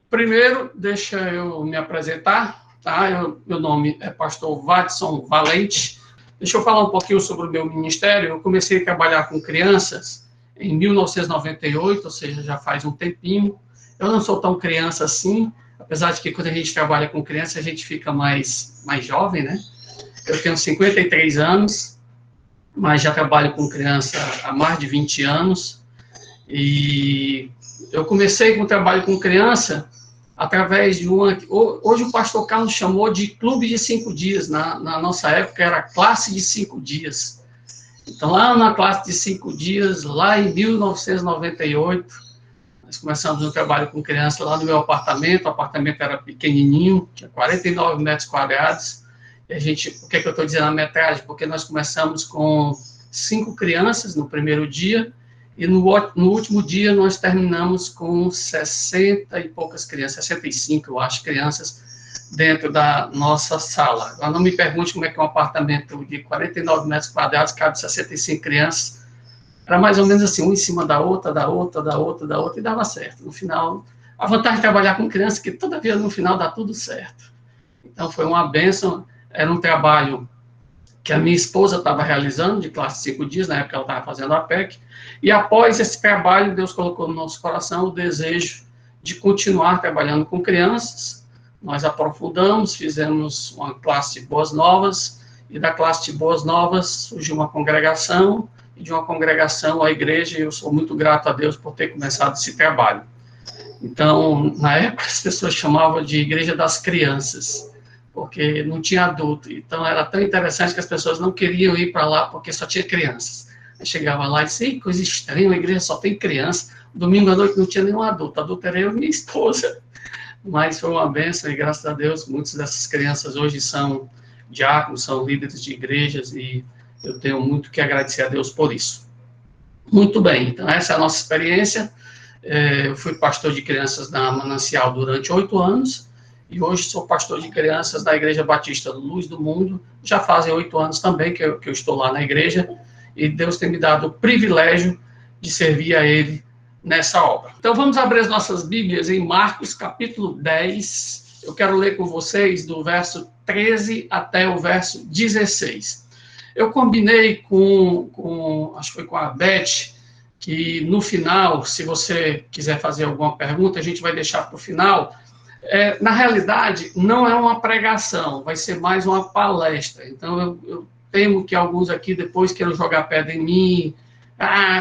Primeiro, deixa eu me apresentar, tá? Meu nome é pastor Watson Valente. Deixa eu falar um pouquinho sobre o meu ministério. Eu comecei a trabalhar com crianças em 1998, ou seja, já faz um tempinho. Eu não sou tão criança assim, apesar de que quando a gente trabalha com criança, a gente fica mais jovem, né? Eu tenho 53 anos, mas já trabalho com criança há mais de 20 anos. E eu comecei com o trabalho com criança através de uma... Hoje o pastor Carlos chamou de clube de 5 dias. Na nossa época era classe de 5 dias. Então, lá na classe de 5 dias, lá em 1998, nós começamos um trabalho com criança lá no meu apartamento. O apartamento era pequenininho, tinha 49 metros quadrados. E a gente... Por que eu estou dizendo a metragem? Porque nós começamos com 5 crianças no primeiro dia, e no último dia nós terminamos com 60 e poucas crianças, 65, eu acho, crianças dentro da nossa sala. Agora não me pergunte como é que um apartamento de 49 metros quadrados cabe 65 crianças. Era mais ou menos assim, uma em cima da outra, e dava certo. No final, a vantagem de trabalhar com criança é que toda vez no final dá tudo certo. Então foi uma bênção, era um trabalho que a minha esposa estava realizando, de classe de 5 dias, na época ela estava fazendo a PEC, e após esse trabalho, Deus colocou no nosso coração o desejo de continuar trabalhando com crianças. Nós aprofundamos, fizemos uma classe de Boas Novas, e da classe de Boas Novas surgiu uma congregação, e de uma congregação a igreja, e eu sou muito grato a Deus por ter começado esse trabalho. Então, na época, as pessoas chamavam de Igreja das Crianças, porque não tinha adulto. Então, era tão interessante que as pessoas não queriam ir para lá porque só tinha crianças. Aí chegava lá e disse, coisa estranha, a igreja só tem criança. Domingo à noite não tinha nenhum adulto. Adulto era eu e minha esposa. Mas foi uma bênção e, graças a Deus, muitas dessas crianças hoje são diáconos, são líderes de igrejas e eu tenho muito que agradecer a Deus por isso. Muito bem, então essa é a nossa experiência. Eu fui pastor de crianças na Manancial durante 8 anos. E hoje sou pastor de crianças da Igreja Batista Luz do Mundo. Já fazem 8 anos também que eu estou lá na igreja. E Deus tem me dado o privilégio de servir a Ele nessa obra. Então vamos abrir as nossas Bíblias em Marcos, capítulo 10. Eu quero ler com vocês do verso 13 até o verso 16. Eu combinei acho que foi com a Beth, que no final, se você quiser fazer alguma pergunta, a gente vai deixar para o final. Na realidade, não é uma pregação, vai ser mais uma palestra. Então, eu temo que alguns aqui depois queiram jogar pedra em mim.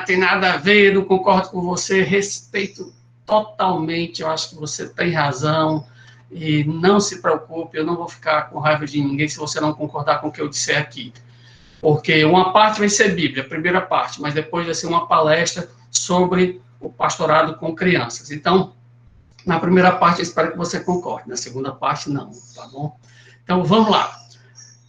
Tem nada a ver, não concordo com você. Respeito totalmente, eu acho que você tem razão. E não se preocupe, eu não vou ficar com raiva de ninguém se você não concordar com o que eu disser aqui. Porque uma parte vai ser Bíblia, a primeira parte, mas depois vai ser uma palestra sobre o pastorado com crianças. Então, na primeira parte, eu espero que você concorde. Na segunda parte, não, tá bom? Então, vamos lá.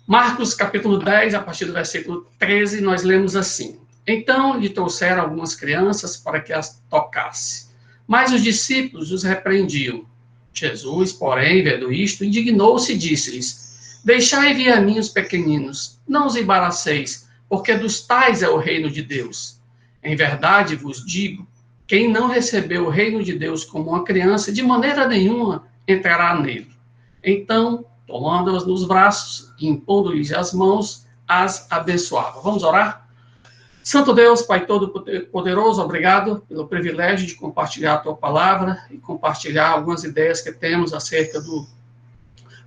Marcos, capítulo 10, a partir do versículo 13, nós lemos assim. Então, lhe trouxeram algumas crianças para que as tocasse. Mas os discípulos os repreendiam. Jesus, porém, vendo isto, indignou-se e disse-lhes, deixai vir a mim os pequeninos, não os embaraceis, porque dos tais é o reino de Deus. Em verdade vos digo, quem não recebeu o reino de Deus como uma criança, de maneira nenhuma entrará nele. Então, tomando-as nos braços e impondo-lhes as mãos, as abençoava. Vamos orar? Santo Deus, Pai Todo-Poderoso, obrigado pelo privilégio de compartilhar a Tua palavra e compartilhar algumas ideias que temos acerca do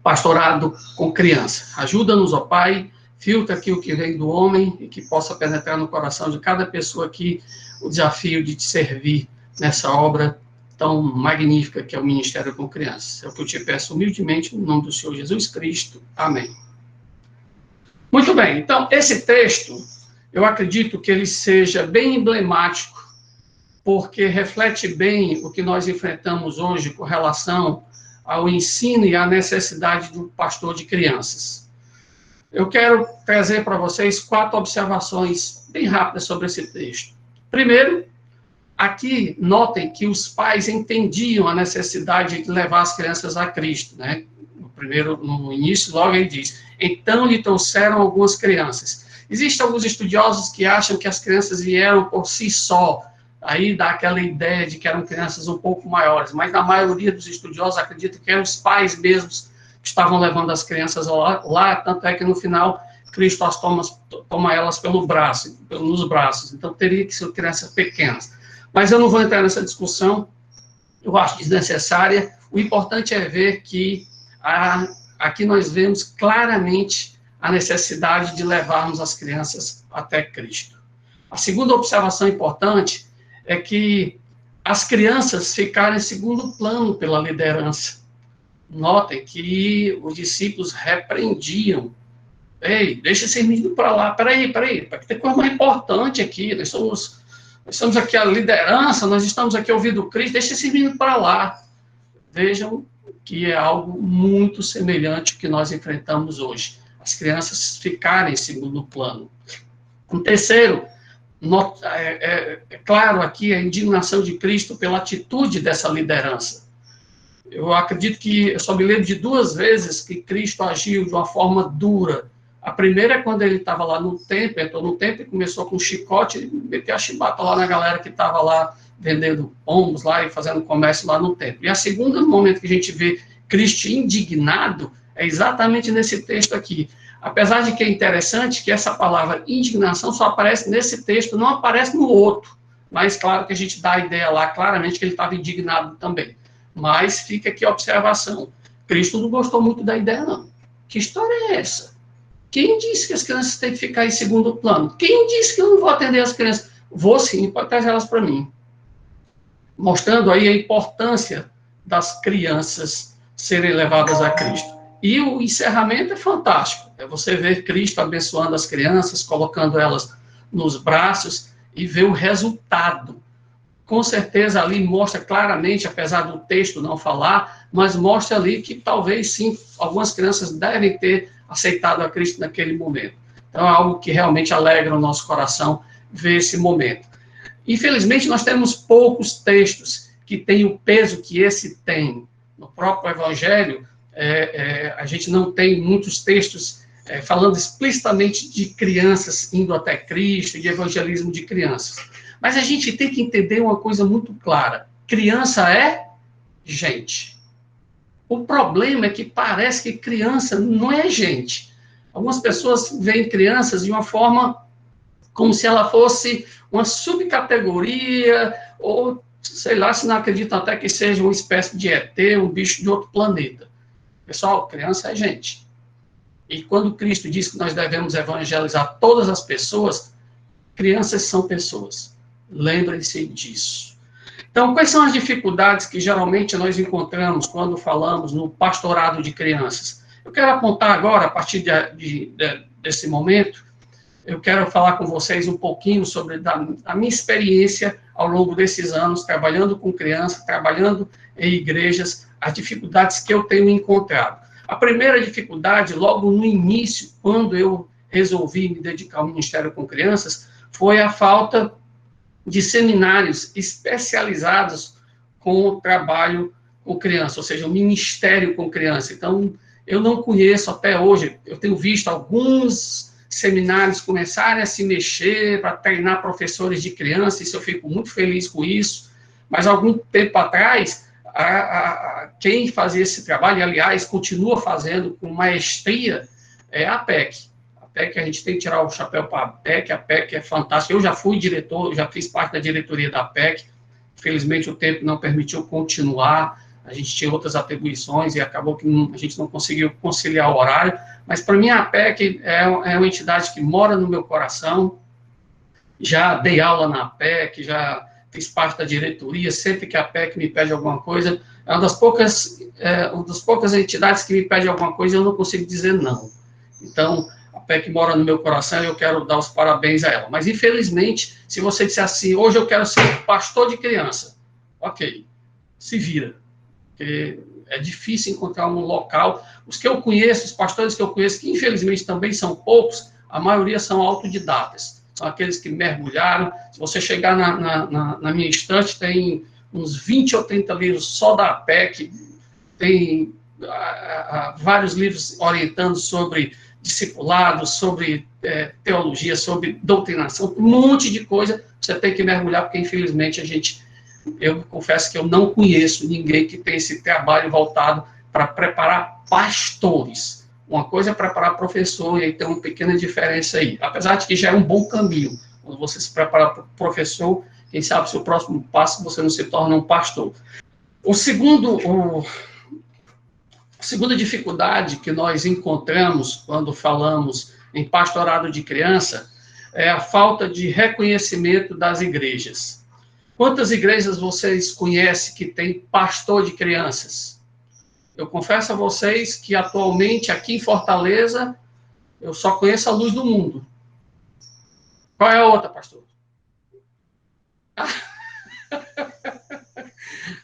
pastorado com criança. Ajuda-nos, ó Pai, filtra aqui o que vem do homem e que possa penetrar no coração de cada pessoa aqui o desafio de te servir nessa obra tão magnífica que é o Ministério com Crianças. É o que eu te peço humildemente, no nome do Senhor Jesus Cristo. Amém. Muito bem, então, esse texto, eu acredito que ele seja bem emblemático, porque reflete bem o que nós enfrentamos hoje com relação ao ensino e à necessidade do pastor de crianças. Eu quero trazer para vocês 4 observações bem rápidas sobre esse texto. Primeiro, aqui notem que os pais entendiam a necessidade de levar as crianças a Cristo, né? No início, logo ele diz, então lhe trouxeram algumas crianças. Existem alguns estudiosos que acham que as crianças vieram por si só, aí dá aquela ideia de que eram crianças um pouco maiores, mas na maioria dos estudiosos acreditam que eram os pais mesmos que estavam levando as crianças lá, tanto é que no final Cristo as toma elas pelo braço, nos braços, então teria que ser crianças pequenas. Mas eu não vou entrar nessa discussão, eu acho desnecessária. O importante é ver que aqui nós vemos claramente a necessidade de levarmos as crianças até Cristo. A segunda observação importante é que as crianças ficaram em segundo plano pela liderança. Notem que os discípulos repreendiam. Ei, deixa esse menino para lá, peraí, tem coisa mais importante aqui, nós estamos aqui a liderança, nós estamos aqui ouvindo Cristo, deixa esse menino para lá. Vejam que é algo muito semelhante ao que nós enfrentamos hoje. As crianças ficarem em segundo plano. Um terceiro, é claro aqui a indignação de Cristo pela atitude dessa liderança. Eu acredito que, eu só me lembro de 2 vezes que Cristo agiu de uma forma dura. A primeira é quando ele estava lá no templo, entrou no templo e começou com um chicote e meteu a chibata lá na galera que estava lá vendendo pombos lá e fazendo comércio lá no templo. E a segunda, no momento que a gente vê Cristo indignado, é exatamente nesse texto aqui. Apesar de que é interessante que essa palavra indignação só aparece nesse texto, não aparece no outro. Mas claro que a gente dá a ideia lá claramente que ele estava indignado também. Mas fica aqui a observação. Cristo não gostou muito da ideia, não. Que história é essa? Quem disse que as crianças têm que ficar em segundo plano? Quem disse que eu não vou atender as crianças? Vou sim, pode trazer elas para mim. Mostrando aí a importância das crianças serem levadas a Cristo. E o encerramento é fantástico. É você ver Cristo abençoando as crianças, colocando elas nos braços e ver o resultado. Com certeza ali mostra claramente, apesar do texto não falar, mas mostra ali que talvez sim, algumas crianças devem ter aceitado a Cristo naquele momento. Então é algo que realmente alegra o nosso coração ver esse momento. Infelizmente nós temos poucos textos que têm o peso que esse tem. No próprio Evangelho, a gente não tem muitos textos falando explicitamente de crianças indo até Cristo, de evangelismo de crianças. Mas a gente tem que entender uma coisa muito clara. Criança é gente. O problema é que parece que criança não é gente. Algumas pessoas veem crianças de uma forma como se ela fosse uma subcategoria, ou, sei lá, se não acreditam até que seja uma espécie de ET, um bicho de outro planeta. Pessoal, criança é gente. E quando Cristo diz que nós devemos evangelizar todas as pessoas, crianças são pessoas. Lembrem-se disso. Então, quais são as dificuldades que geralmente nós encontramos quando falamos no pastorado de crianças? Eu quero apontar agora, a partir desse momento, eu quero falar com vocês um pouquinho sobre a minha experiência ao longo desses anos, trabalhando com crianças, trabalhando em igrejas, as dificuldades que eu tenho encontrado. A primeira dificuldade, logo no início, quando eu resolvi me dedicar ao ministério com crianças, foi a falta de seminários especializados com o trabalho com criança, ou seja, o ministério com criança. Então, eu não conheço até hoje, eu tenho visto alguns seminários começarem a se mexer para treinar professores de criança, isso eu fico muito feliz com isso, mas algum tempo atrás, quem fazia esse trabalho, e aliás, continua fazendo com maestria, é a PEC. A PEC, a gente tem que tirar o chapéu para a PEC é fantástica. Eu já fui diretor, já fiz parte da diretoria da PEC, infelizmente o tempo não permitiu continuar, a gente tinha outras atribuições e acabou que a gente não conseguiu conciliar o horário, mas para mim a PEC é uma entidade que mora no meu coração, já dei aula na PEC, já fiz parte da diretoria, sempre que a PEC me pede alguma coisa, é uma das poucas entidades que me pede alguma coisa e eu não consigo dizer não. Então, a PEC mora no meu coração e eu quero dar os parabéns a ela. Mas, infelizmente, se você disser assim, hoje eu quero ser pastor de criança, ok, se vira, porque é difícil encontrar um local. Os que eu conheço, os pastores que eu conheço, que infelizmente também são poucos, a maioria são autodidatas. São aqueles que mergulharam. Se você chegar na minha estante, tem uns 20 ou 30 livros só da PEC, tem vários livros orientando sobre discipulado, sobre teologia, sobre doutrinação, um monte de coisa, você tem que mergulhar, porque infelizmente eu confesso que eu não conheço ninguém que tem esse trabalho voltado para preparar pastores. Uma coisa é preparar professor, e aí tem uma pequena diferença aí, apesar de que já é um bom caminho. Quando você se prepara para professor, quem sabe se o próximo passo você não se torna um pastor. A segunda dificuldade que nós encontramos quando falamos em pastorado de criança é a falta de reconhecimento das igrejas. Quantas igrejas vocês conhecem que tem pastor de crianças? Eu confesso a vocês que atualmente aqui em Fortaleza eu só conheço a Luz do Mundo. Qual é a outra, pastor?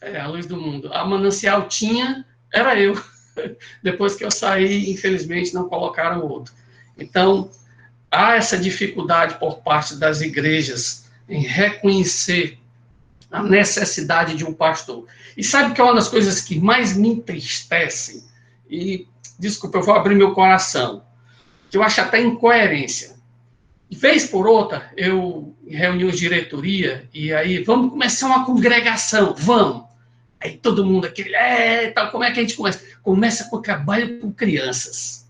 A Luz do Mundo. A Manancial tinha, era eu. Depois que eu saí, infelizmente, não colocaram outro. Então, há essa dificuldade por parte das igrejas em reconhecer a necessidade de um pastor. E sabe que é uma das coisas que mais me entristecem? E, desculpa, eu vou abrir meu coração, que eu acho até incoerência. De vez por outra, eu reuni de diretoria, e aí, vamos começar uma congregação, vamos. Aí todo mundo aquele, tal, como é que a gente começa? Começa com o trabalho com crianças.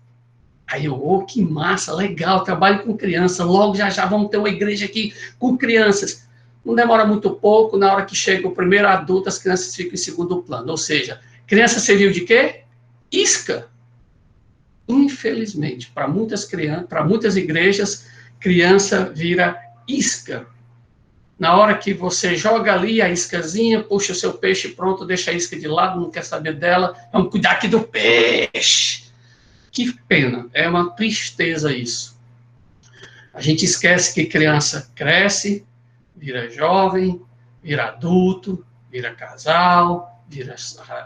Aí eu, que massa, legal, trabalho com crianças, logo já vamos ter uma igreja aqui com crianças. Não demora muito pouco, na hora que chega o primeiro adulto, as crianças ficam em segundo plano. Ou seja, criança serviu de quê? Isca. Infelizmente, para muitas igrejas, criança vira isca. Na hora que você joga ali a iscazinha, puxa o seu peixe pronto, deixa a isca de lado, não quer saber dela, vamos cuidar aqui do peixe. Que pena, é uma tristeza isso. A gente esquece que criança cresce, vira jovem, vira adulto, vira casal, vira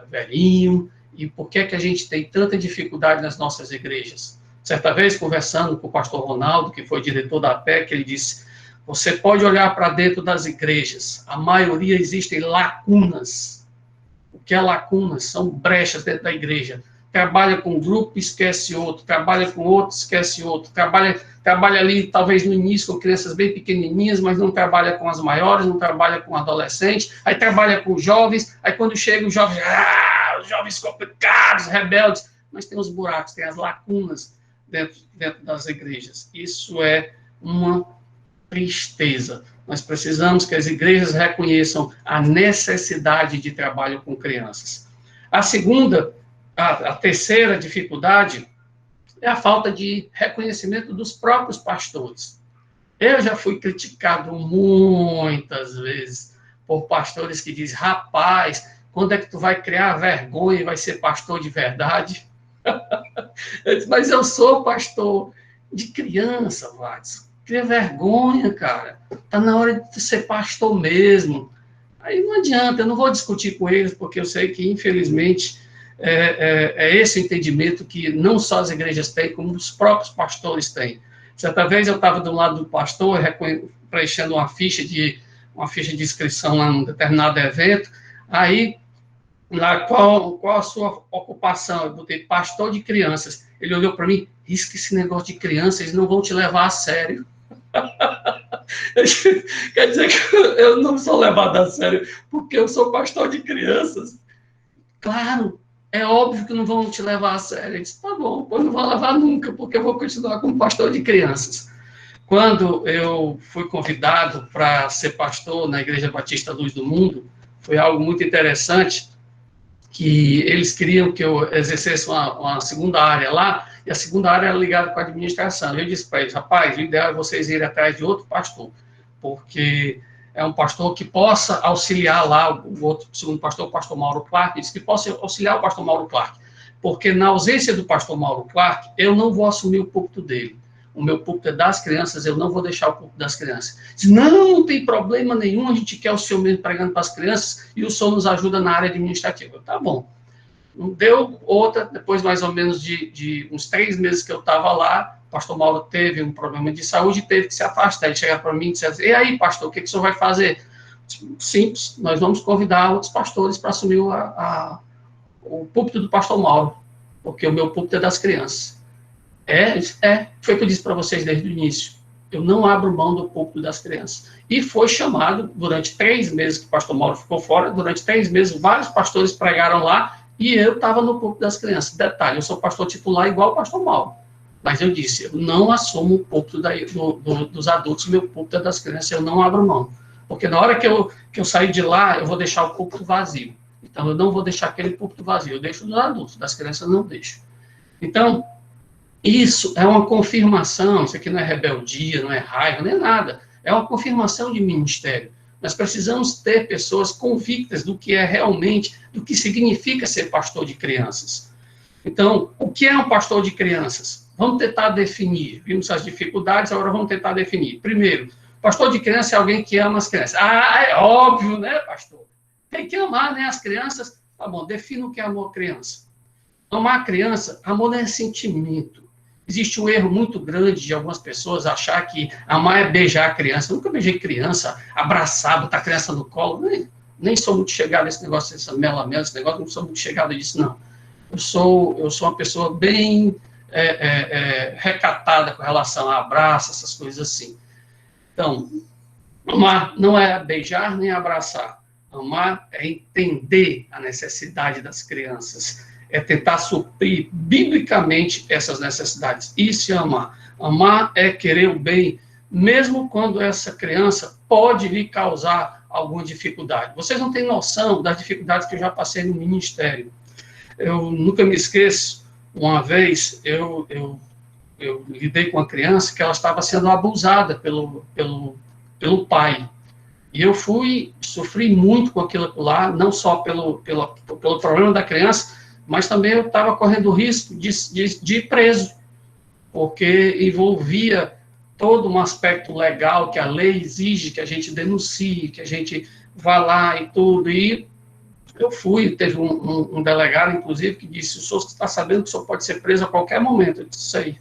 velhinho. E por que a gente tem tanta dificuldade nas nossas igrejas? Certa vez, conversando com o pastor Ronaldo, que foi diretor da APEC, ele disse: você pode olhar para dentro das igrejas, a maioria existem lacunas. O que é lacunas? São brechas dentro da igreja. Trabalha com um grupo, esquece outro, trabalha com outro, esquece outro, trabalha ali, talvez no início, com crianças bem pequenininhas, mas não trabalha com as maiores, não trabalha com adolescentes, aí trabalha com jovens, aí quando chega os jovens complicados, rebeldes, mas tem os buracos, tem as lacunas dentro das igrejas. Isso é uma tristeza. Nós precisamos que as igrejas reconheçam a necessidade de trabalho com crianças. A terceira dificuldade é a falta de reconhecimento dos próprios pastores. Eu já fui criticado muitas vezes por pastores que dizem: rapaz, quando é que tu vai criar vergonha e vai ser pastor de verdade? Eu disse: mas eu sou pastor de criança, Watson. Cria vergonha, cara. Está na hora de ser pastor mesmo. Aí não adianta, eu não vou discutir com eles, porque eu sei que, infelizmente, é esse o entendimento que não só as igrejas têm, como os próprios pastores têm. Certa vez eu estava do lado do pastor, preenchendo uma ficha de inscrição lá num determinado evento, aí, lá, qual a sua ocupação? Eu botei pastor de crianças. Ele olhou para mim: risca esse negócio de crianças, eles não vão te levar a sério. Quer dizer que eu não sou levado a sério porque eu sou pastor de crianças. Claro, é óbvio que não vão te levar a sério. Eu disse: tá bom, pois não vou levar nunca, porque eu vou continuar como pastor de crianças. Quando eu fui convidado para ser pastor na Igreja Batista Luz do Mundo, foi algo muito interessante, que eles queriam que eu exercesse uma segunda área lá, e a segunda área era ligada com a administração. Eu disse para eles: rapaz, o ideal é vocês irem atrás de outro pastor, porque é um pastor que possa auxiliar lá, o outro segundo pastor, o pastor Mauro Clark, disse que possa auxiliar o pastor Mauro Clark, porque na ausência do pastor Mauro Clark, eu não vou assumir o púlpito dele. O meu púlpito é das crianças, eu não vou deixar o púlpito das crianças. Disse: não tem problema nenhum, a gente quer o senhor mesmo pregando para as crianças, e o senhor nos ajuda na área administrativa. Tá bom. Não deu outra, depois mais ou menos de uns 3 meses que eu estava lá, o pastor Mauro teve um problema de saúde e teve que se afastar. Ele chegava para mim e disse assim: e aí, pastor, o que o senhor vai fazer? Simples, nós vamos convidar outros pastores para assumir o púlpito do pastor Mauro, porque o meu púlpito é das crianças. Foi o que eu disse para vocês desde o início. Eu não abro mão do púlpito das crianças. E foi chamado, durante 3 meses que o pastor Mauro ficou fora, durante 3 meses, vários pastores pregaram lá, e eu estava no púlpito das crianças. Detalhe, eu sou pastor titular igual o pastor Mauro. Mas eu disse, eu não assumo o púlpito dos adultos, meu púlpito é das crianças, eu não abro mão. Porque na hora que eu sair de lá, eu vou deixar o púlpito vazio. Então, eu não vou deixar aquele púlpito vazio, eu deixo dos adultos, das crianças eu não deixo. Então, isso é uma confirmação, isso aqui não é rebeldia, não é raiva, nem nada. É uma confirmação de ministério. Nós precisamos ter pessoas convictas do que é realmente, do que significa ser pastor de crianças. Então, o que é um pastor de crianças? Vamos tentar definir. Vimos as dificuldades, agora vamos tentar definir. Primeiro, pastor de criança é alguém que ama as crianças. Ah, é óbvio, né, pastor? Tem que amar, né, as crianças. Tá bom, defina o que é amor à criança. Amar a criança, amor não é sentimento. Existe um erro muito grande de algumas pessoas achar que amar é beijar a criança. Eu nunca beijei criança, abraçar, botar a criança no colo. Nem sou muito chegado nesse negócio, essa mela-mela, esse negócio, não sou muito chegado disso, não. Eu sou uma pessoa bem recatada com relação a abraço, essas coisas assim. Então, amar não é beijar nem abraçar. Amar é entender a necessidade das crianças. É tentar suprir biblicamente essas necessidades. Isso é amar. Amar é querer o bem, mesmo quando essa criança pode lhe causar alguma dificuldade. Vocês não têm noção das dificuldades que eu já passei no ministério. Eu nunca me esqueço, uma vez eu lidei com uma criança que ela estava sendo abusada pelo pai. E eu sofri muito com aquilo lá, não só pelo problema da criança, mas também eu estava correndo o risco de ir preso, porque envolvia todo um aspecto legal que a lei exige que a gente denuncie, que a gente vá lá e tudo. E eu teve um delegado, inclusive, que disse, o senhor está sabendo que o senhor pode ser preso a qualquer momento. Eu disse, sei.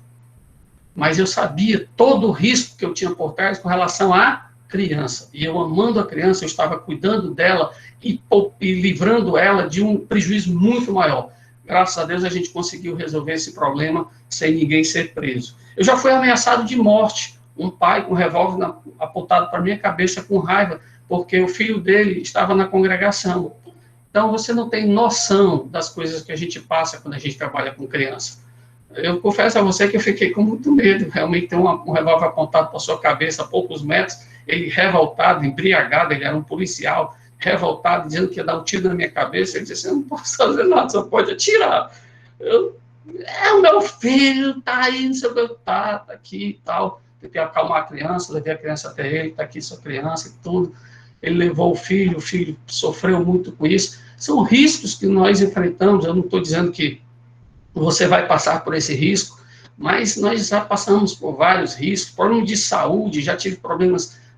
Mas eu sabia todo o risco que eu tinha por trás com relação à criança. E eu, amando a criança, eu estava cuidando dela e livrando ela de um prejuízo muito maior. Graças a Deus, a gente conseguiu resolver esse problema sem ninguém ser preso. Eu já fui ameaçado de morte. Um pai com um revólver apontado para a minha cabeça com raiva, porque o filho dele estava na congregação. Então, você não tem noção das coisas que a gente passa quando a gente trabalha com criança. Eu confesso a você que eu fiquei com muito medo. Realmente tem um revólver apontado para a sua cabeça a poucos metros, ele revoltado, embriagado, ele era um policial, revoltado, dizendo que ia dar um tiro na minha cabeça. Ele disse assim, eu não posso fazer nada, só pode atirar. O meu filho, tá aí, não sei o que, tá aqui e tal. Tentei acalmar a criança, levei a criança até ele, tá aqui sua criança e tudo. Ele levou o filho sofreu muito com isso. São riscos que nós enfrentamos, eu não estou dizendo que você vai passar por esse risco, mas nós já passamos por vários riscos, problemas de saúde, já tive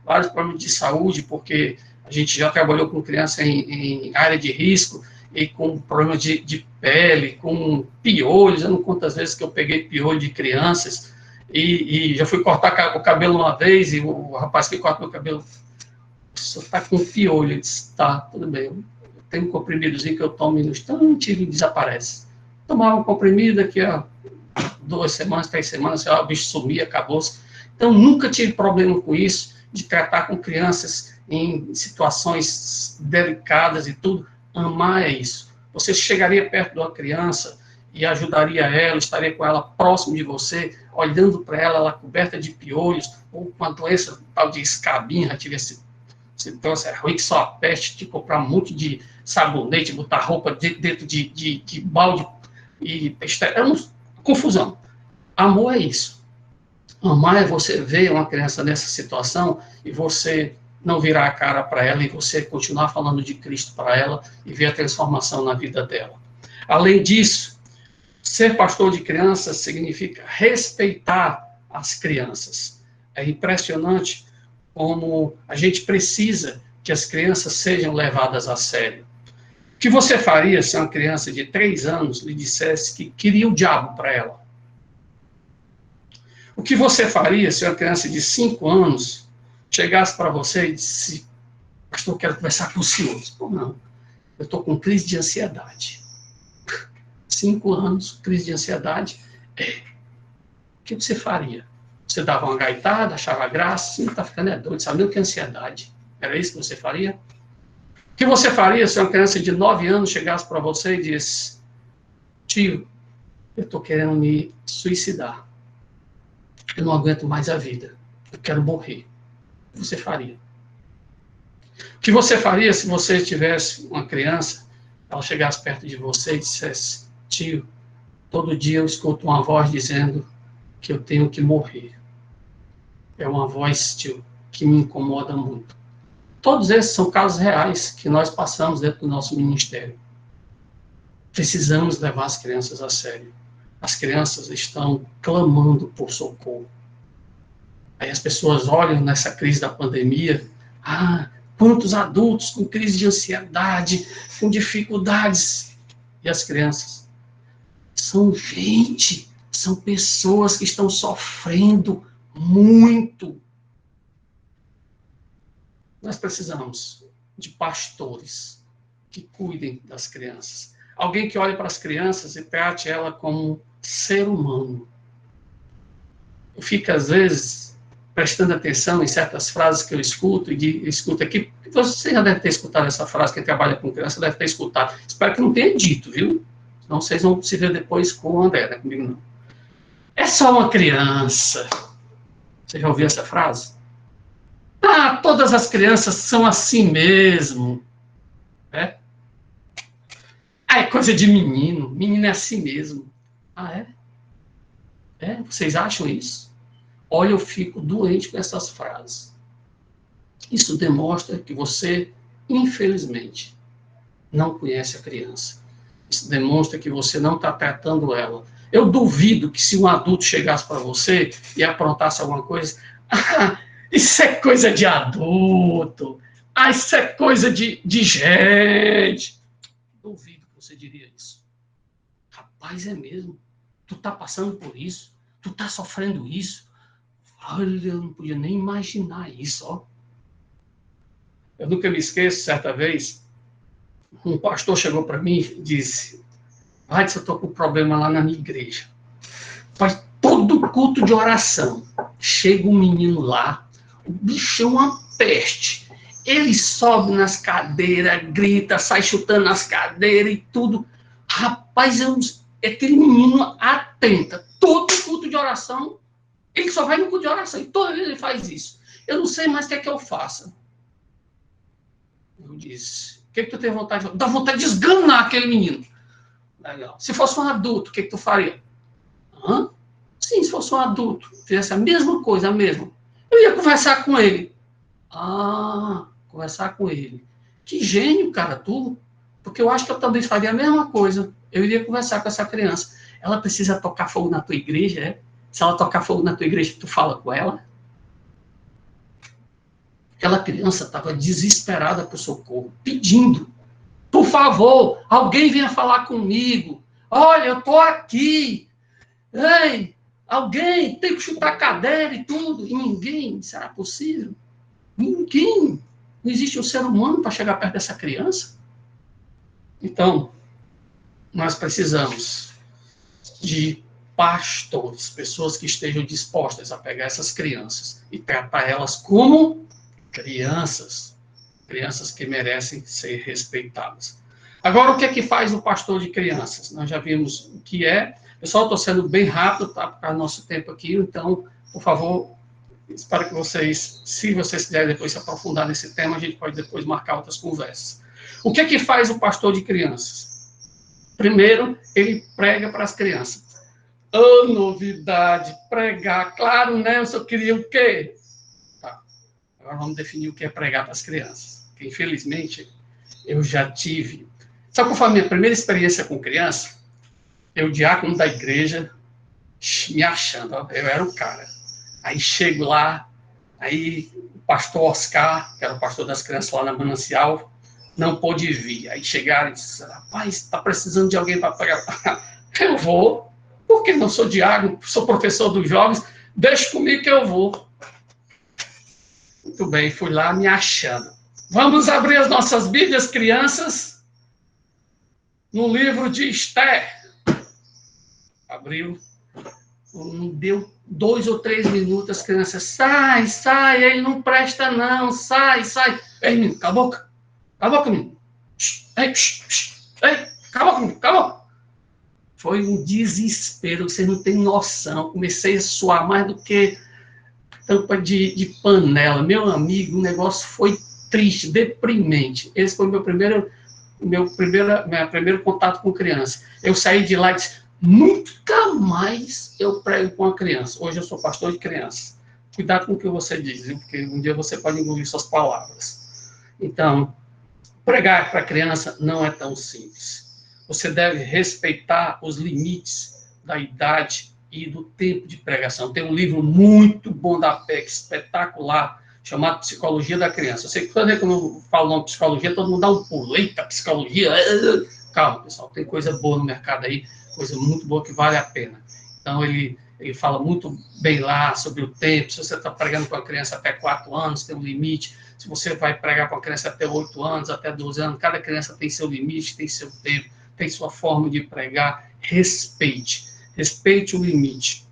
vários problemas de saúde, porque a gente já trabalhou com criança em área de risco, e com problemas de pele, com piolhos, eu não conto as vezes que eu peguei piolho de crianças, e já fui cortar o cabelo uma vez, e o rapaz que corta meu cabelo, você está com piolho, ele disse, tá, tudo bem, eu tenho um comprimidozinho que eu tomo no instante e desaparece. Tomava um comprimido, daqui a 2 semanas, 3 semanas, o bicho sumia, acabou-se. Então, nunca tive problema com isso, de tratar com crianças em situações delicadas e tudo. Amar é isso. Você chegaria perto de uma criança e ajudaria ela, estaria com ela próximo de você, olhando para ela coberta de piolhos, ou com a doença tal de escabinha, já tive esse troço, é ruim que só a peste, de comprar um monte de sabonete, botar roupa dentro de balde, e é uma confusão. Amor é isso. Amar é você ver uma criança nessa situação e você não virar a cara para ela e você continuar falando de Cristo para ela e ver a transformação na vida dela. Além disso, ser pastor de crianças significa respeitar as crianças. É impressionante como a gente precisa que as crianças sejam levadas a sério. O que você faria se uma criança de 3 anos lhe dissesse que queria o diabo para ela? O que você faria se uma criança de 5 anos chegasse para você e disse, pastor, eu quero conversar com o senhor? Pô, não, eu estou com crise de ansiedade. 5 anos, crise de ansiedade. que você faria? Você dava uma gaitada, achava graça, sim, tá ficando doido, sabe nem o que é ansiedade. Era isso que você faria? O que você faria se uma criança de 9 anos chegasse para você e disse: tio, eu estou querendo me suicidar. Eu não aguento mais a vida. Eu quero morrer. O que você faria? O que você faria se você tivesse uma criança, ela chegasse perto de você e dissesse: tio, todo dia eu escuto uma voz dizendo que eu tenho que morrer. É uma voz, tio, que me incomoda muito. Todos esses são casos reais que nós passamos dentro do nosso ministério. Precisamos levar as crianças a sério. As crianças estão clamando por socorro. Aí as pessoas olham nessa crise da pandemia, quantos adultos com crise de ansiedade, com dificuldades. E as crianças? São gente, são pessoas que estão sofrendo muito. Nós precisamos de pastores que cuidem das crianças. Alguém que olhe para as crianças e trate ela como ser humano. Eu fico, às vezes, prestando atenção em certas frases que eu escuto e escuto aqui. Você já deve ter escutado essa frase, quem trabalha com criança deve ter escutado. Espero que não tenha dito, viu? Senão vocês vão se ver depois com o André, não é comigo não. É só uma criança. Você já ouviu essa frase? Todas as crianças são assim mesmo. É coisa de menino. Menino é assim mesmo. É? Vocês acham isso? Olha, eu fico doente com essas frases. Isso demonstra que você, infelizmente, não conhece a criança. Isso demonstra que você não está tratando ela. Eu duvido que se um adulto chegasse para você e aprontasse alguma coisa, isso é coisa de adulto, isso é coisa de gente. Duvido que você diria isso. Rapaz, é mesmo? Tu tá passando por isso? Tu tá sofrendo isso? Olha, eu não podia nem imaginar isso, ó. Eu nunca me esqueço, certa vez, um pastor chegou para mim e disse: eu estou com um problema lá na minha igreja. Faz todo culto de oração. Chega um menino lá, o bicho é uma peste. Ele sobe nas cadeiras, grita, sai chutando nas cadeiras e tudo. Rapaz, aquele menino atenta. Todo culto de oração, ele só vai no culto de oração. E toda vez ele faz isso. Eu não sei mais o que é que eu faça. Eu disse: o que é que tu tem vontade de fazer? Dá vontade de esganar aquele menino. Legal. Se fosse um adulto, o que é que tu faria? Sim, se fosse um adulto, fizesse a mesma coisa, a mesma. Eu ia conversar com ele. Conversar com ele. Que gênio, cara, tu. Porque eu acho que eu também faria a mesma coisa. Eu iria conversar com essa criança. Ela precisa tocar fogo na tua igreja, é? Se ela tocar fogo na tua igreja, tu fala com ela? Aquela criança estava desesperada por socorro, pedindo: por favor, alguém venha falar comigo. Olha, eu estou aqui. Ei, alguém tem que chutar a cadeira e tudo. E ninguém, será possível? Ninguém. Não existe um ser humano para chegar perto dessa criança. Então, nós precisamos de pastores, pessoas que estejam dispostas a pegar essas crianças e tratar elas como crianças que merecem ser respeitadas. Agora, o que é que faz o pastor de crianças? Nós já vimos o que é. Pessoal, estou sendo bem rápido, tá? Por causa do nosso tempo aqui, então, por favor, espero que vocês, se vocês quiserem depois se aprofundar nesse tema, a gente pode depois marcar outras conversas. O que é que faz o pastor de crianças? Primeiro, ele prega para as crianças. Novidade, pregar. Claro, né? Eu só queria o quê? Tá. Agora vamos definir o que é pregar para as crianças. Porque, infelizmente, eu já tive... Sabe qual foi a minha primeira experiência com criança? Eu, diácono da igreja, me achando, ó, eu era o cara. Aí chego lá, aí o pastor Oscar, que era o pastor das crianças lá na Manancial, não pôde vir. Aí chegaram e disseram: rapaz, está precisando de alguém para pregar? Eu vou, porque não sou diácono, sou professor dos jovens, deixa comigo que eu vou. Muito bem, fui lá me achando. Vamos abrir as nossas Bíblias, crianças, no livro de Esther. Abriu Não deu 2 ou 3 minutos, as crianças, sai, ele não presta não, sai. Ei, menino, cala a boca, menino. Ei, cala a boca. Foi um desespero, vocês não têm noção. Comecei a suar mais do que tampa de panela. Meu amigo, o negócio foi triste, deprimente. Esse foi meu primeiro contato com criança. Eu saí de lá e disse, nunca mais eu prego com a criança. Hoje eu sou pastor de criança. Cuidado com o que você diz, viu? Porque um dia você pode engolir suas palavras. Então, pregar para criança não é tão simples. Você deve respeitar os limites da idade e do tempo de pregação. Tem um livro muito bom da PEC, espetacular, chamado Psicologia da Criança. Eu sei que quando eu falo o nome psicologia, todo mundo dá um pulo. Eita, psicologia! Calma, pessoal, tem coisa boa no mercado aí, coisa muito boa que vale a pena. Então, ele fala muito bem lá sobre o tempo. Se você está pregando com a criança até 4 anos, tem um limite. Se você vai pregar com a criança até 8 anos, até 12 anos, cada criança tem seu limite, tem seu tempo, tem sua forma de pregar. Respeite o limite.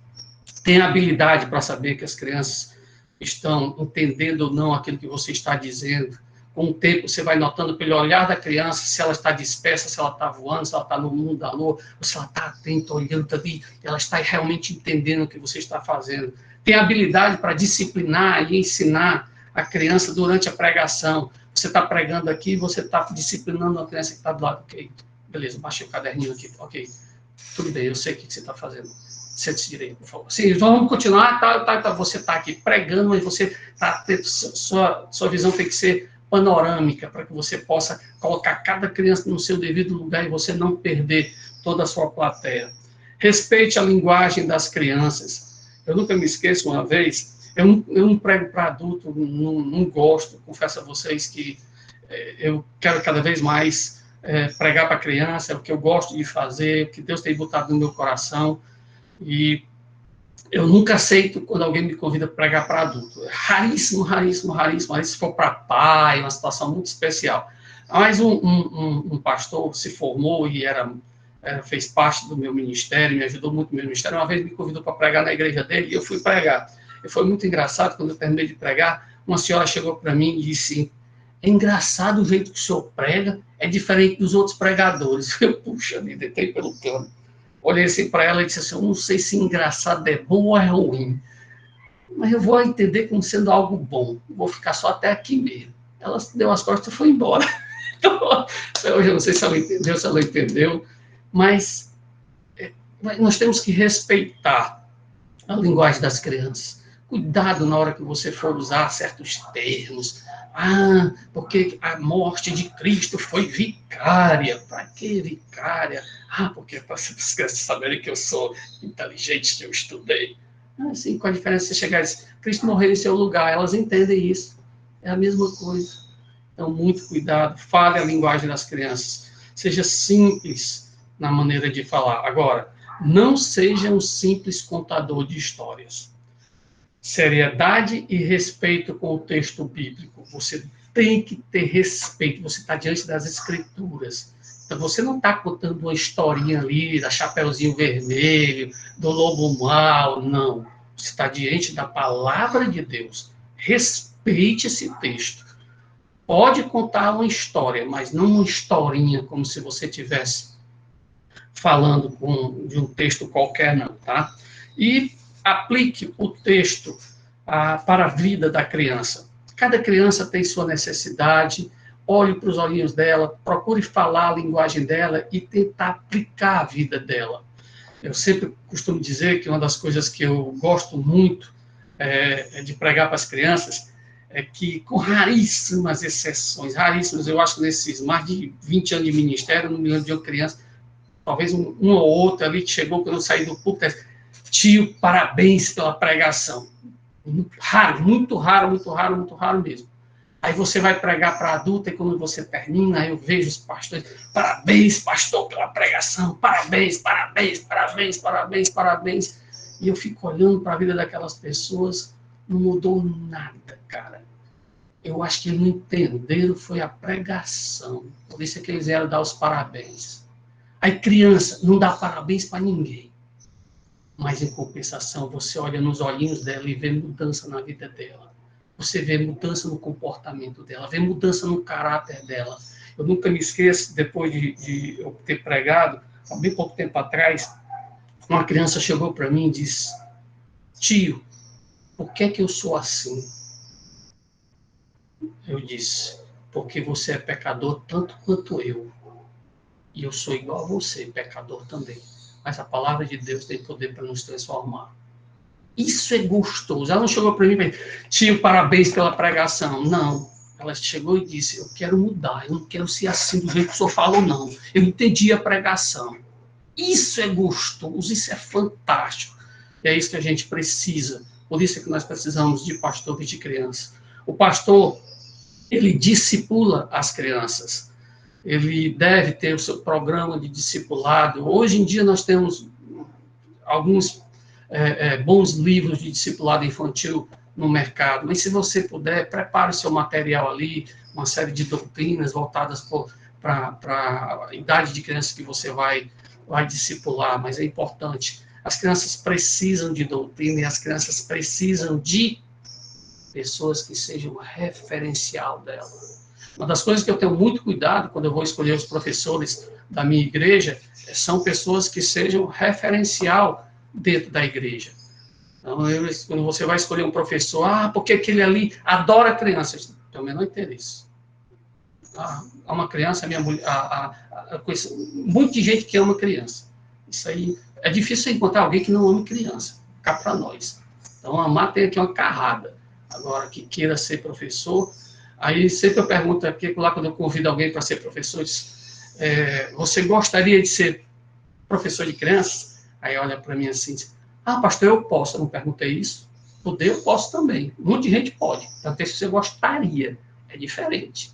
Tenha habilidade para saber que as crianças estão entendendo ou não aquilo que você está dizendo. Com o tempo, você vai notando pelo olhar da criança se ela está dispersa, se ela está voando, se ela está no mundo da lua, ou se ela está atenta, olhando ali, ela está realmente entendendo o que você está fazendo. Tenha habilidade para disciplinar e ensinar a criança durante a pregação. Você está pregando aqui, você está disciplinando a criança que está do lado. Ok, beleza, baixei o caderninho aqui. Ok, tudo bem, eu sei o que você está fazendo. Sente-se direito, por favor. Sim, vamos continuar. Você está aqui pregando, mas você sua visão tem que ser panorâmica, para que você possa colocar cada criança no seu devido lugar e você não perder toda a sua plateia. Respeite a linguagem das crianças. Eu nunca me esqueço, uma vez, eu não prego para adulto, não gosto, confesso a vocês que eu quero cada vez mais pregar para criança, é o que eu gosto de fazer, o que Deus tem botado no meu coração, e eu nunca aceito quando alguém me convida para pregar para adulto. Raríssimo, se for para pai, uma situação muito especial. Mas um pastor se formou e fez parte do meu ministério, me ajudou muito no meu ministério. Uma vez me convidou para pregar na igreja dele e eu fui pregar. E foi muito engraçado, quando eu terminei de pregar, uma senhora chegou para mim e disse, é engraçado o jeito que o senhor prega, é diferente dos outros pregadores. Eu, puxa, me deitei pelo cano. Olhei assim para ela e disse assim, eu não sei se engraçado é bom ou é ruim, mas eu vou entender como sendo algo bom. Vou ficar só até aqui mesmo. Ela deu as costas e foi embora. Então, hoje eu não sei se ela entendeu, mas nós temos que respeitar a linguagem das crianças. Cuidado na hora que você for usar certos termos. Porque a morte de Cristo foi vicária. Para que vicária? Porque para as crianças saberem que eu sou inteligente, que eu estudei. Assim, com a diferença de você chegar e dizer, Cristo morreu em seu lugar, elas entendem isso. É a mesma coisa. Então, muito cuidado, fale a linguagem das crianças. Seja simples na maneira de falar. Agora, não seja um simples contador de histórias. Seriedade e respeito com o texto bíblico. Você tem que ter respeito. Você está diante das Escrituras. Então, você não está contando uma historinha ali, da Chapeuzinho Vermelho, do Lobo Mau, não. Você está diante da palavra de Deus. Respeite esse texto. Pode contar uma história, mas não uma historinha, como se você estivesse falando de um texto qualquer, não, tá? E aplique o texto para a vida da criança. Cada criança tem sua necessidade, olhe para os olhinhos dela, procure falar a linguagem dela e tentar aplicar a vida dela. Eu sempre costumo dizer que uma das coisas que eu gosto muito de pregar para as crianças é que, com raríssimas exceções, eu acho que nesses mais de 20 anos de ministério, não me lembro de uma criança, talvez um ou outro ali que chegou quando eu saí do púlpito, tio, parabéns pela pregação. Muito raro mesmo. Aí você vai pregar para adulto e quando você termina, eu vejo os pastores, parabéns, pastor, pela pregação, parabéns. E eu fico olhando para a vida daquelas pessoas, não mudou nada, cara. Eu acho que eles não entenderam, foi a pregação. Por isso é que eles vieram dar os parabéns. Aí criança não dá parabéns para ninguém. mas em compensação você olha nos olhinhos dela e vê mudança na vida dela. Você vê mudança no comportamento dela, vê mudança no caráter dela. Eu nunca me esqueço, depois de eu ter pregado, há bem pouco tempo atrás, uma criança chegou para mim e disse: tio, por que é que eu sou assim? Eu disse: porque você é pecador tanto quanto eu. E eu sou igual a você, pecador também. Mas a palavra de Deus tem poder para nos transformar. Isso é gostoso. Ela não chegou para mim e disse: tio, parabéns pela pregação. Não. Ela chegou e disse: eu quero mudar, eu não quero ser assim do jeito que o senhor falou, não. Eu entendi a pregação. Isso é gostoso, isso é fantástico. E é isso que a gente precisa. Por isso é que nós precisamos de pastores de crianças. O pastor, ele discipula as crianças. Ele deve ter o seu programa de discipulado. Hoje em dia nós temos alguns bons livros de discipulado infantil no mercado, mas se você puder, prepare o seu material ali, uma série de doutrinas voltadas para a idade de criança que você vai discipular, mas é importante. As crianças precisam de doutrina e as crianças precisam de pessoas que sejam referencial dela. Uma das coisas que eu tenho muito cuidado quando eu vou escolher os professores da minha igreja são pessoas que sejam referencial dentro da igreja. Então, quando você vai escolher um professor, porque aquele ali adora crianças, não tem o menor interesse. Há uma criança, minha mulher, conheço um monte de gente que ama criança. Isso aí, é difícil encontrar alguém que não ame criança, cá para nós. Então, amar tem aqui uma carrada. Agora, que queira ser professor, aí sempre eu pergunto aqui, lá quando eu convido alguém para ser professor, você gostaria de ser professor de crianças? Aí olha para mim assim, diz: pastor, eu posso. Eu não perguntei isso. Poder, eu posso também. Um monte de gente pode. Então, se você gostaria, é diferente.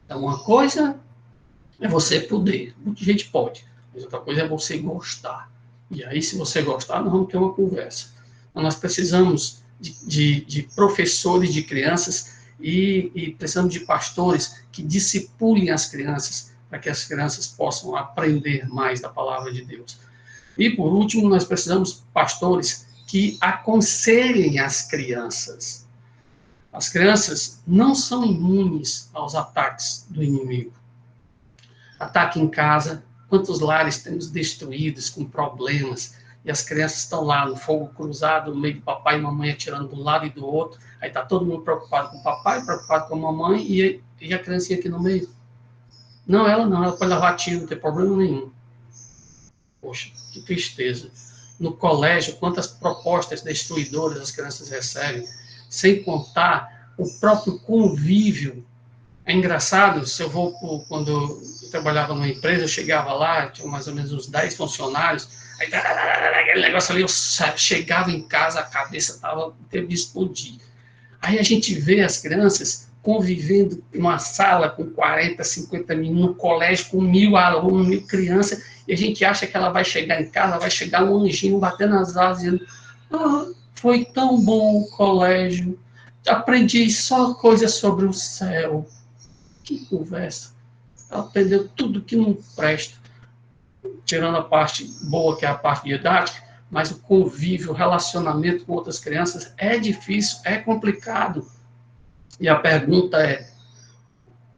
Então, uma coisa é você poder. Muita gente pode. Mas outra coisa é você gostar. E aí, se você gostar, nós vamos ter uma conversa. Então, nós precisamos de professores de crianças e precisamos de pastores que discipulem as crianças para que as crianças possam aprender mais da palavra de Deus. E, por último, nós precisamos de pastores que aconselhem as crianças. As crianças não são imunes aos ataques do inimigo. Ataque em casa, quantos lares temos destruídos com problemas, e as crianças estão lá no fogo cruzado, no meio de papai e mamãe atirando de um lado e do outro, aí está todo mundo preocupado com o papai, preocupado com a mamãe, e a criancinha aqui no meio. Não, ela pode levar tiro, não tem problema nenhum. Poxa, que tristeza. No colégio, quantas propostas destruidoras as crianças recebem, sem contar o próprio convívio. É engraçado, se eu vou, quando eu trabalhava numa empresa, eu chegava lá, tinha mais ou menos uns 10 funcionários, aí aquele negócio ali, eu chegava em casa, a cabeça estava de explodir. Aí a gente vê as crianças convivendo em uma sala com 40, 50 meninos, no colégio com 1.000 alunos, 1.000 crianças, e a gente acha que ela vai chegar em casa, vai chegar um anjinho batendo as asas, dizendo: foi tão bom o colégio, aprendi só coisas sobre o céu. Que conversa. Ela aprendeu tudo que não presta, tirando a parte boa, que é a parte didática, mas o convívio, o relacionamento com outras crianças é difícil, é complicado. E a pergunta é: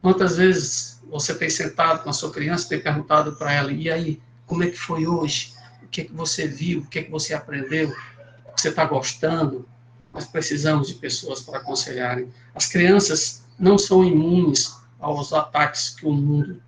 quantas vezes você tem sentado com a sua criança e tem perguntado para ela: e aí, como é que foi hoje? O que é que você viu? O que é que você aprendeu? O que você está gostando? Nós precisamos de pessoas para aconselharem. As crianças não são imunes aos ataques que o mundo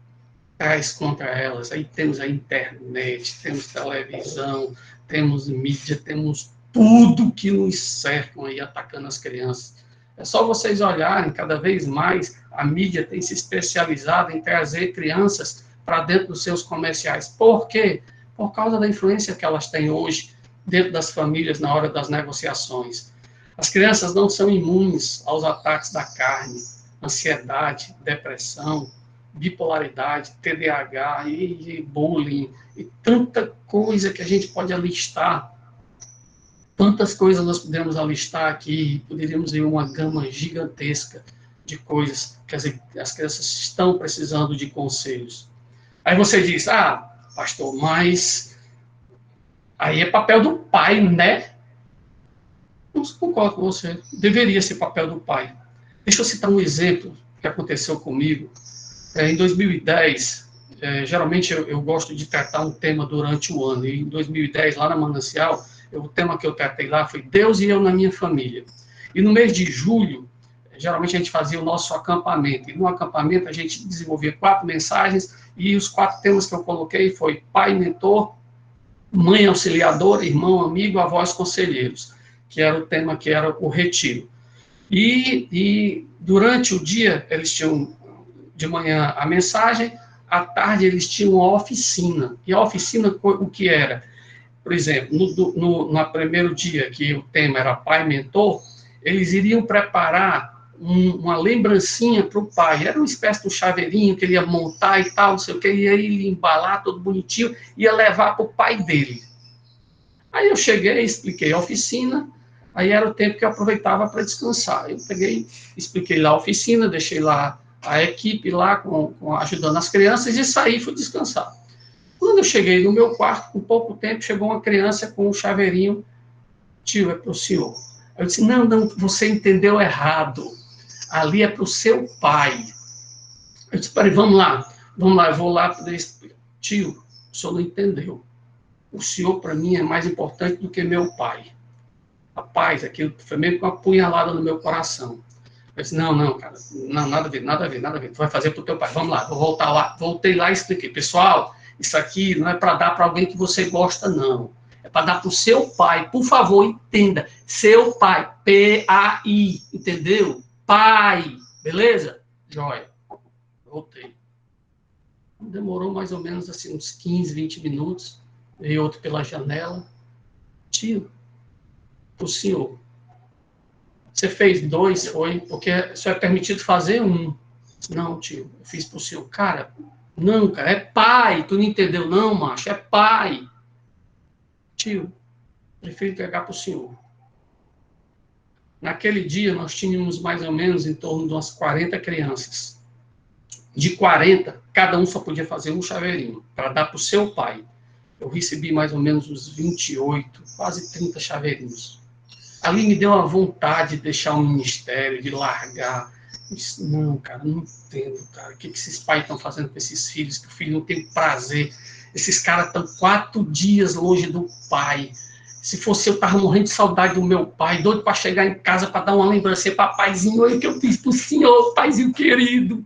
traz contra elas. Aí temos a internet, temos televisão, temos mídia, temos tudo que nos cercam aí atacando as crianças. É só vocês olharem, cada vez mais a mídia tem se especializado em trazer crianças para dentro dos seus comerciais. Por quê? Por causa da influência que elas têm hoje dentro das famílias na hora das negociações. As crianças não são imunes aos ataques da carne, ansiedade, depressão, bipolaridade, TDAH e bullying, e tanta coisa que a gente pode alistar. Tantas coisas nós podemos alistar aqui, poderíamos ver uma gama gigantesca de coisas que as crianças estão precisando de conselhos. Aí você diz: pastor, mas Aí é papel do pai, né? Não concordo com você. Deveria ser papel do pai. Deixa eu citar um exemplo que aconteceu comigo. Em 2010, geralmente eu gosto de tratar um tema durante o ano. E em 2010, lá na Manancial, o tema que eu tratei lá foi Deus e eu na minha família. E no mês de julho, geralmente a gente fazia o nosso acampamento. E no acampamento a gente desenvolvia 4 mensagens e os 4 temas que eu coloquei foi pai mentor, mãe auxiliadora, irmão amigo, avós conselheiros, que era o tema que era o retiro. E durante o dia eles tinham de manhã a mensagem, à tarde eles tinham uma oficina. E a oficina, o que era? Por exemplo, no primeiro dia, que o tema era pai mentor, eles iriam preparar uma lembrancinha para o pai. Era uma espécie de um chaveirinho que ele ia montar e tal, não sei o que, e aí ele ia embalar todo bonitinho, ia levar para o pai dele. Aí eu cheguei, expliquei a oficina, aí era o tempo que eu aproveitava para descansar. Eu peguei, expliquei lá a oficina, deixei lá a equipe lá ajudando as crianças e saí e fui descansar. Quando eu cheguei no meu quarto, com pouco tempo, chegou uma criança com um chaveirinho, tio, é para o senhor. Eu disse, não, você entendeu errado. Ali é para o seu pai. Eu disse, peraí, vamos lá, eu vou lá poder explicar. Tio, o senhor não entendeu. O senhor, para mim, é mais importante do que meu pai. Rapaz, aquilo foi meio que uma punhalada no meu coração. Eu disse, não, cara, não, nada a ver. Tu vai fazer para o teu pai. Vamos lá, vou voltar lá. Voltei lá e expliquei. Pessoal, isso aqui não é para dar para alguém que você gosta, não. É para dar para o seu pai. Por favor, entenda. Seu pai. P-A-I. Entendeu? Pai. Beleza? Joia. Voltei. Demorou mais ou menos assim, uns 15, 20 minutos. Veio outro pela janela. Tio, o senhor. Você fez 2, foi? Porque só é permitido fazer 1. Não, tio, eu fiz pro senhor. Cara, não, cara, é pai. Tu não entendeu, não, macho? É pai. Tio, prefiro entregar pro senhor. Naquele dia, nós tínhamos mais ou menos em torno de umas 40 crianças. De 40, cada um só podia fazer um chaveirinho para dar pro seu pai. Eu recebi mais ou menos uns 28, quase 30 chaveirinhos. Ali me deu uma vontade de deixar o ministério, de largar. Eu disse, não, cara, não entendo, cara. O que esses pais estão fazendo com esses filhos? Que o filho não tem prazer. Esses caras estão 4 dias longe do pai. Se fosse eu, estava morrendo de saudade do meu pai, doido para chegar em casa para dar uma lembrança para paizinho. Olha o que eu fiz pro senhor, paizinho querido.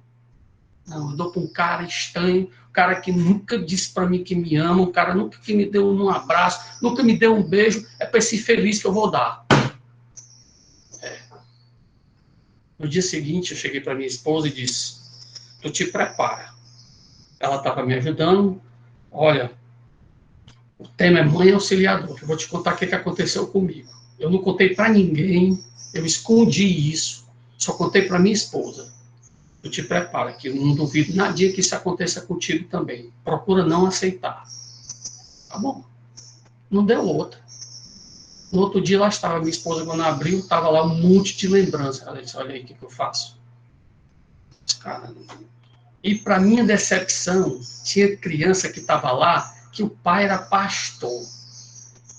Não, eu dou para um cara estranho, um cara que nunca disse para mim que me ama, um cara nunca que me deu um abraço, nunca me deu um beijo. É para esse feliz que eu vou dar. No dia seguinte, eu cheguei para minha esposa e disse, tu te prepara. Ela estava me ajudando. Olha, o tema é mãe auxiliadora. Eu vou te contar o que aconteceu comigo. Eu não contei para ninguém, eu escondi isso, só contei para minha esposa. Tu te prepara, que eu não duvido nadinha que isso aconteça contigo também. Procura não aceitar. Tá bom? Não deu outra. No outro dia, lá estava minha esposa, quando abriu, estava lá um monte de lembrança. Ela disse, olha aí o que eu faço. Caramba. E para minha decepção, tinha criança que estava lá, que o pai era pastor.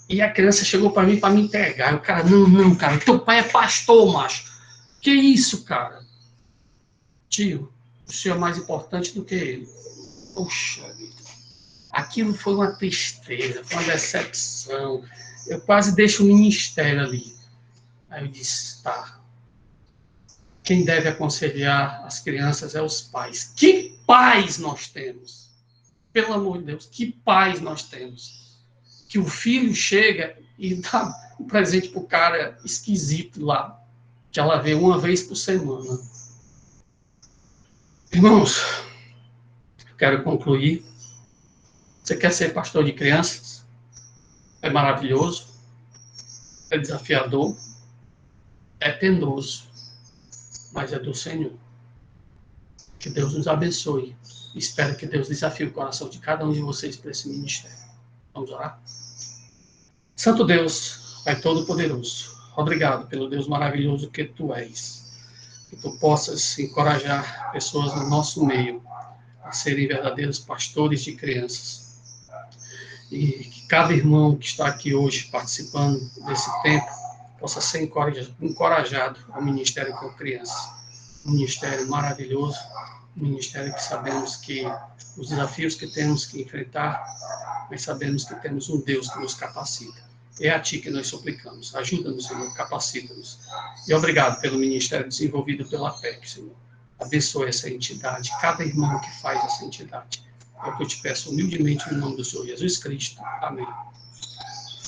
E a criança chegou para mim para me entregar. E o cara, não, cara, teu pai é pastor, macho. Que isso, cara? Tio, o senhor é mais importante do que ele. Poxa vida. Aquilo foi uma tristeza, foi uma decepção. Eu quase deixo o ministério ali. Aí eu disse, tá. Quem deve aconselhar as crianças é os pais. Que pais nós temos? Pelo amor de Deus, que pais nós temos? Que o filho chega e dá um presente pro cara esquisito lá, que ela vê uma vez por semana. Irmãos, quero concluir. Você quer ser pastor de crianças? É maravilhoso, é desafiador, é penoso, mas é do Senhor. Que Deus nos abençoe. Espero que Deus desafie o coração de cada um de vocês para esse ministério. Vamos orar? Santo Deus, Pai Todo-Poderoso, obrigado pelo Deus maravilhoso que Tu és. Que Tu possas encorajar pessoas no nosso meio a serem verdadeiros pastores de crianças. e que cada irmão que está aqui hoje participando desse tempo possa ser encorajado ao ministério com crianças. Um ministério maravilhoso, um ministério que sabemos que os desafios que temos que enfrentar, mas sabemos que temos um Deus que nos capacita. É a Ti que nós suplicamos. Ajuda-nos, Senhor, capacita-nos. E obrigado pelo ministério desenvolvido pela PEC, Senhor. Abençoe essa entidade, cada irmão que faz essa entidade. É o que eu te peço humildemente no nome do Senhor Jesus Cristo. Amém.